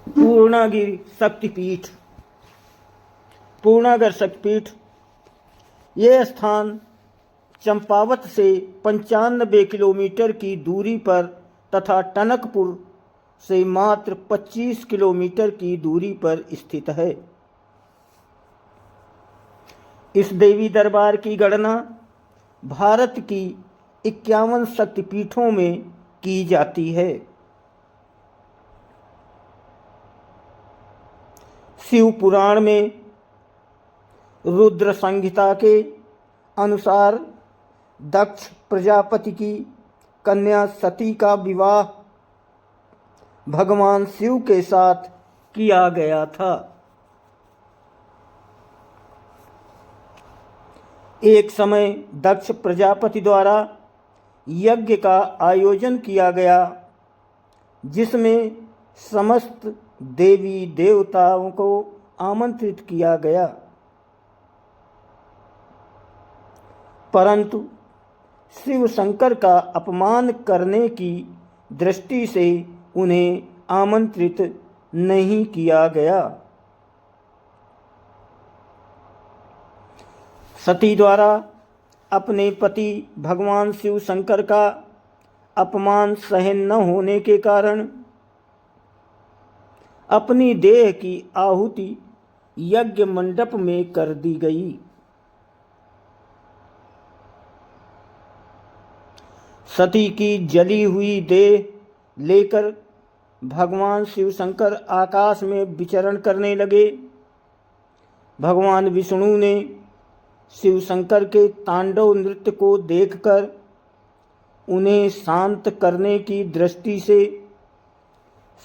पूर्णागिरि शक्तिपीठ। पूर्णागर शक्तिपीठ ये स्थान चंपावत से 95 किलोमीटर की दूरी पर तथा टनकपुर से मात्र 25 किलोमीटर की दूरी पर स्थित है। इस देवी दरबार की गणना भारत की 51 शक्तिपीठों में की जाती है। शिव पुराण में रुद्र संहिता के अनुसार दक्ष प्रजापति की कन्या सती का विवाह भगवान शिव के साथ किया गया था। एक समय दक्ष प्रजापति द्वारा यज्ञ का आयोजन किया गया, जिसमें समस्त देवी देवताओं को आमंत्रित किया गया, परंतु शिव शंकर का अपमान करने की दृष्टि से उन्हें आमंत्रित नहीं किया गया। सती द्वारा अपने पति भगवान शिव शंकर का अपमान सहन न होने के कारण अपनी देह की आहुति यज्ञ मंडप में कर दी गई। सती की जली हुई देह लेकर भगवान शिव शंकर आकाश में विचरण करने लगे। भगवान विष्णु ने शिव शंकर के तांडव नृत्य को देखकर उन्हें शांत करने की दृष्टि से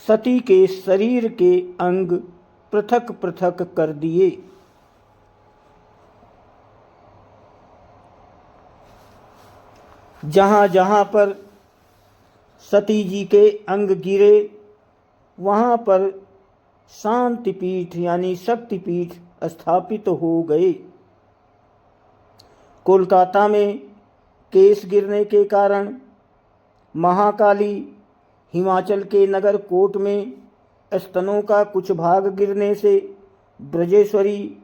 सती के शरीर के अंग पृथक पृथक कर दिए। जहाँ जहाँ पर सती जी के अंग गिरे वहाँ पर शांतिपीठ यानी शक्तिपीठ स्थापित हो गए। कोलकाता में केस गिरने के कारण महाकाली, हिमाचल के नगर कोट में स्तनों का कुछ भाग गिरने से ब्रजेश्वरी,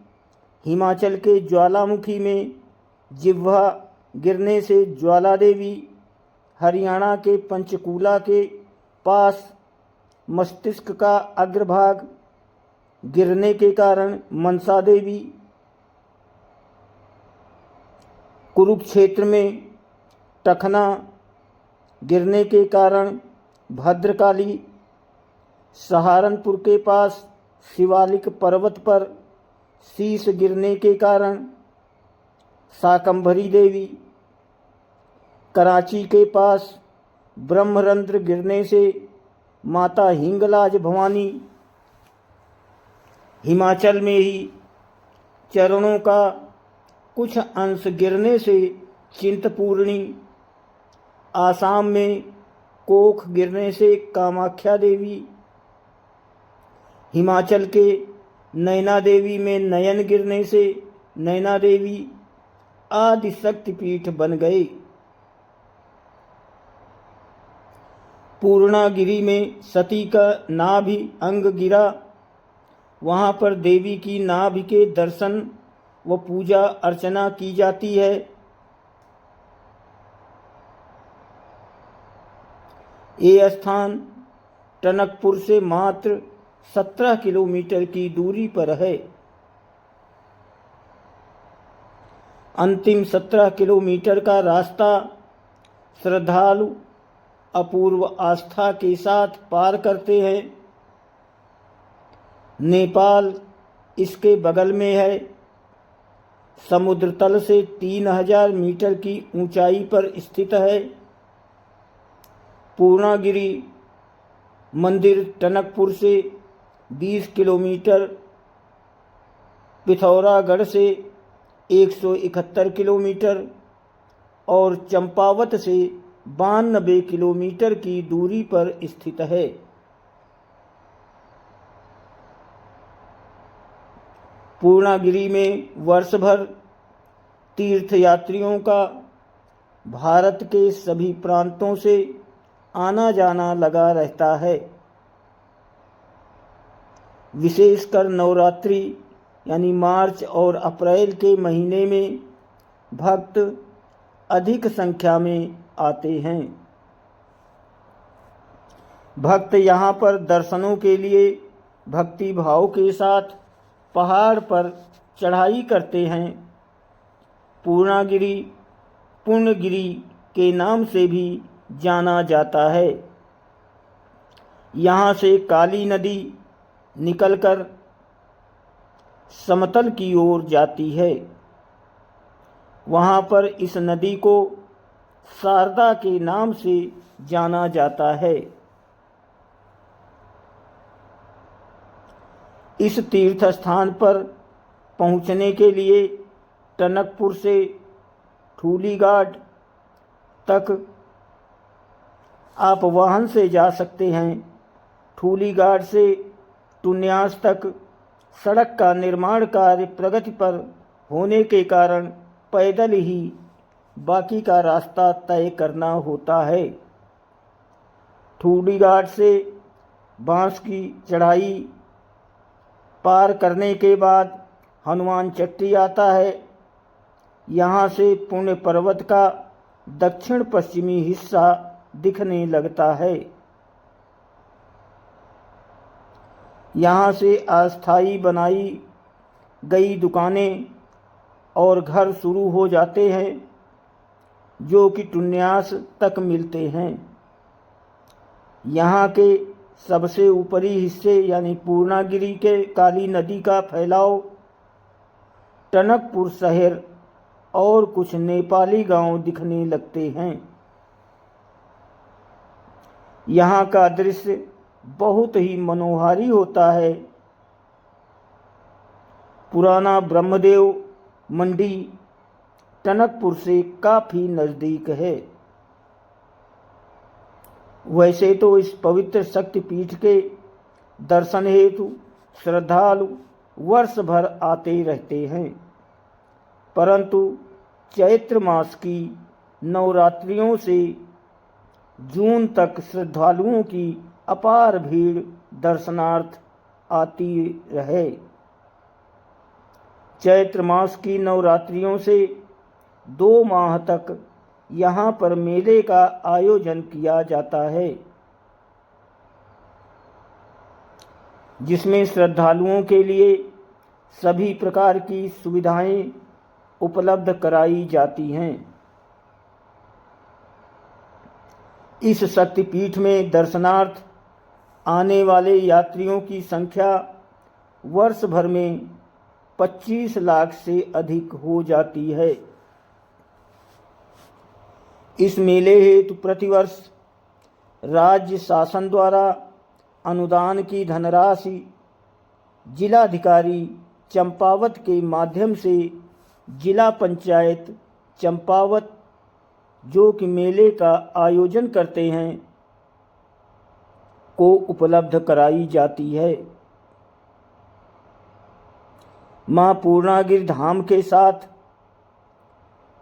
हिमाचल के ज्वालामुखी में जिह्वा गिरने से ज्वाला देवी, हरियाणा के पंचकूला के पास मस्तिष्क का अग्रभाग गिरने के कारण मनसा देवी, कुरुक्षेत्र में टखना गिरने के कारण भद्रकाली, सहारनपुर के पास शिवालिक पर्वत पर शीश गिरने के कारण शाकंभरी देवी, कराची के पास ब्रह्मरंध्र गिरने से माता हिंगलाज भवानी, हिमाचल में ही चरणों का कुछ अंश गिरने से चिंतपूर्णी, आसाम में कोख गिरने से कामाख्या देवी, हिमाचल के नैना देवी में नयन गिरने से नैना देवी आदि शक्तिपीठ बन गए। पूर्णागिरि में सती का नाभि अंग गिरा, वहाँ पर देवी की नाभि के दर्शन व पूजा अर्चना की जाती है। ये स्थान टनकपुर से मात्र 17 किलोमीटर की दूरी पर है। अंतिम 17 किलोमीटर का रास्ता श्रद्धालु अपूर्व आस्था के साथ पार करते हैं। नेपाल इसके बगल में है। समुद्र तल से 3000 मीटर की ऊंचाई पर स्थित है। पूर्णागिरि मंदिर टनकपुर से 20 किलोमीटर, पिथौरागढ़ से 171 किलोमीटर और चंपावत से 92 किलोमीटर की दूरी पर स्थित है। पूर्णागिरि में वर्ष भर तीर्थयात्रियों का भारत के सभी प्रांतों से आना जाना लगा रहता है। विशेषकर नवरात्रि यानी मार्च और अप्रैल के महीने में भक्त अधिक संख्या में आते हैं। भक्त यहाँ पर दर्शनों के लिए भक्ति भाव के साथ पहाड़ पर चढ़ाई करते हैं। पूर्णागिरि पूर्णगिरि के नाम से भी जाना जाता है। यहाँ से काली नदी निकलकर समतल की ओर जाती है। वहाँ पर इस नदी को शारदा के नाम से जाना जाता है। इस तीर्थ स्थान पर पहुँचने के लिए टनकपुर से ठूलीघाट तक आप वाहन से जा सकते हैं। ठूलीघाट से टुन्यास तक सड़क का निर्माण कार्य प्रगति पर होने के कारण पैदल ही बाकी का रास्ता तय करना होता है। ठूलीघाट से बांस की चढ़ाई पार करने के बाद हनुमान चट्टी आता है। यहाँ से पुण्य पर्वत का दक्षिण पश्चिमी हिस्सा दिखने लगता है। यहाँ से अस्थायी बनाई गई दुकानें और घर शुरू हो जाते हैं जो कि टुन्यास तक मिलते हैं। यहाँ के सबसे ऊपरी हिस्से यानी पूर्णागिरि के काली नदी का फैलाव टनकपुर शहर और कुछ नेपाली गांव दिखने लगते हैं। यहाँ का दृश्य बहुत ही मनोहारी होता है। पुराना ब्रह्मदेव मंडी टनकपुर से काफ़ी नज़दीक है। वैसे तो इस पवित्र शक्तिपीठ के दर्शन हेतु श्रद्धालु वर्ष भर आते रहते हैं, परंतु चैत्र मास की नवरात्रियों से जून तक श्रद्धालुओं की अपार भीड़ दर्शनार्थ आती रहे। चैत्र मास की नवरात्रियों से 2 माह तक यहाँ पर मेले का आयोजन किया जाता है, जिसमें श्रद्धालुओं के लिए सभी प्रकार की सुविधाएं उपलब्ध कराई जाती हैं। इस शक्तिपीठ में दर्शनार्थ आने वाले यात्रियों की संख्या वर्ष भर में 25 लाख से अधिक हो जाती है। इस मेले हेतु प्रतिवर्ष राज्य शासन द्वारा अनुदान की धनराशि जिलाधिकारी चंपावत के माध्यम से जिला पंचायत चंपावत जो कि मेले का आयोजन करते हैं को उपलब्ध कराई जाती है। मां पूर्णागिरि धाम के साथ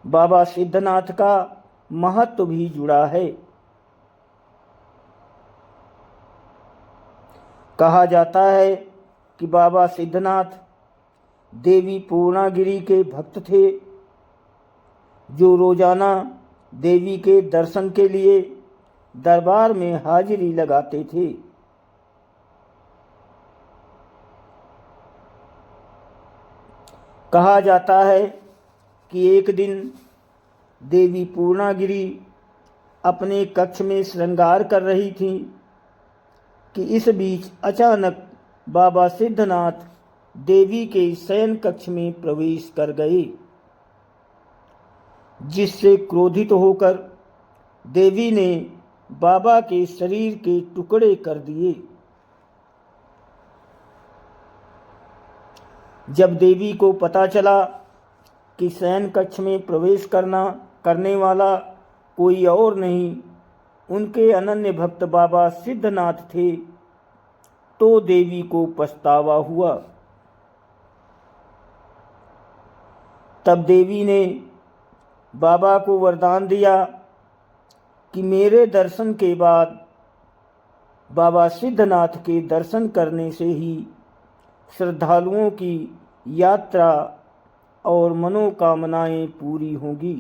बाबा सिद्धनाथ का महत्व भी जुड़ा है। कहा जाता है कि बाबा सिद्धनाथ देवी पूर्णागिरि के भक्त थे, जो रोजाना देवी के दर्शन के लिए दरबार में हाजिरी लगाते थे। कहा जाता है कि एक दिन देवी पूर्णागिरि अपने कक्ष में श्रृंगार कर रही थीं कि इस बीच अचानक बाबा सिद्धनाथ देवी के शयन कक्ष में प्रवेश कर गए, जिससे क्रोधित होकर देवी ने बाबा के शरीर के टुकड़े कर दिए। जब देवी को पता चला कि शयन कक्ष में प्रवेश करने वाला कोई और नहीं उनके अनन्य भक्त बाबा सिद्धनाथ थे, तो देवी को पछतावा हुआ। तब देवी ने बाबा को वरदान दिया कि मेरे दर्शन के बाद बाबा सिद्धनाथ के दर्शन करने से ही श्रद्धालुओं की यात्रा और मनोकामनाएं पूरी होंगी।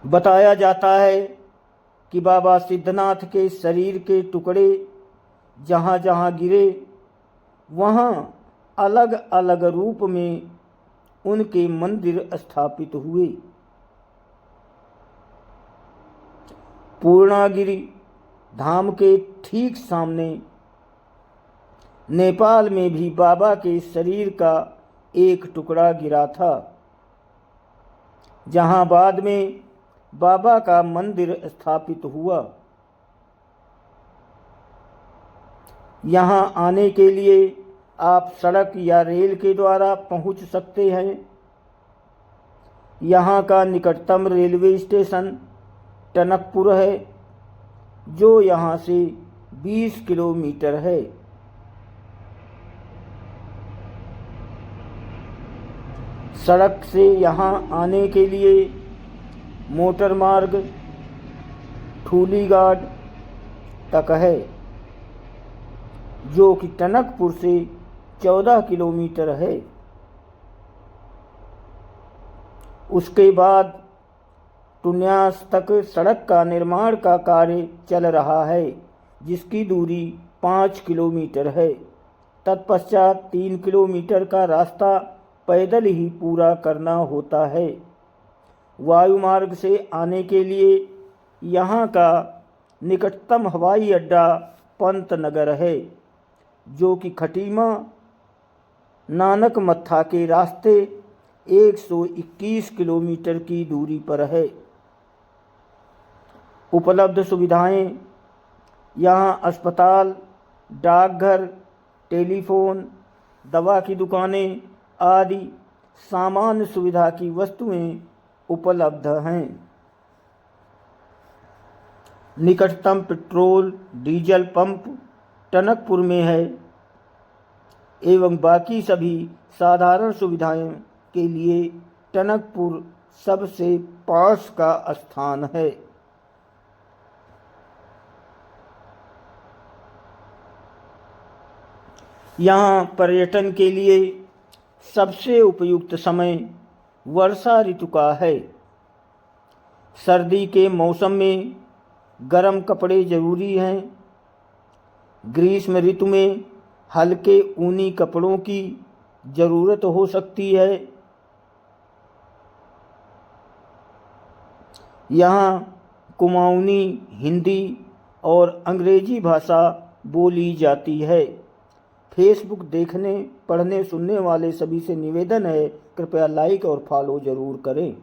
बताया जाता है कि बाबा सिद्धनाथ के शरीर के टुकड़े जहाँ जहाँ गिरे वहाँ अलग अलग रूप में उनके मंदिर स्थापित हुए। पूर्णागिरि धाम के ठीक सामने नेपाल में भी बाबा के शरीर का एक टुकड़ा गिरा था, जहाँ बाद में बाबा का मंदिर स्थापित हुआ। यहाँ आने के लिए आप सड़क या रेल के द्वारा पहुँच सकते हैं। यहाँ का निकटतम रेलवे स्टेशन टनकपुर है, जो यहाँ से 20 किलोमीटर है। सड़क से यहाँ आने के लिए मोटर मार्ग ठूलीघाट तक है, जो कि टनकपुर से 14 किलोमीटर है। उसके बाद टुन्यास तक सड़क का निर्माण का कार्य चल रहा है, जिसकी दूरी 5 किलोमीटर है। तत्पश्चात 3 किलोमीटर का रास्ता पैदल ही पूरा करना होता है। वायुमार्ग से आने के लिए यहाँ का निकटतम हवाई अड्डा पंतनगर है, जो कि खटीमा नानक मत्था के रास्ते 121 किलोमीटर की दूरी पर है। उपलब्ध सुविधाएं यहाँ अस्पताल, डाकघर, टेलीफोन, दवा की दुकानें आदि सामान्य सुविधा की वस्तुएं उपलब्ध हैं। निकटतम पेट्रोल डीजल पंप टनकपुर में है एवं बाकी सभी साधारण सुविधाएं के लिए टनकपुर सबसे पास का स्थान है। यहाँ पर्यटन के लिए सबसे उपयुक्त समय वर्षा ऋतु का है। सर्दी के मौसम में गर्म कपड़े जरूरी हैं। ग्रीष्म ऋतु में हल्के ऊनी कपड़ों की ज़रूरत हो सकती है। यहाँ कुमाऊनी, हिंदी और अंग्रेजी भाषा बोली जाती है। फेसबुक देखने, पढ़ने, सुनने वाले सभी से निवेदन है, कृपया लाइक और फॉलो ज़रूर करें।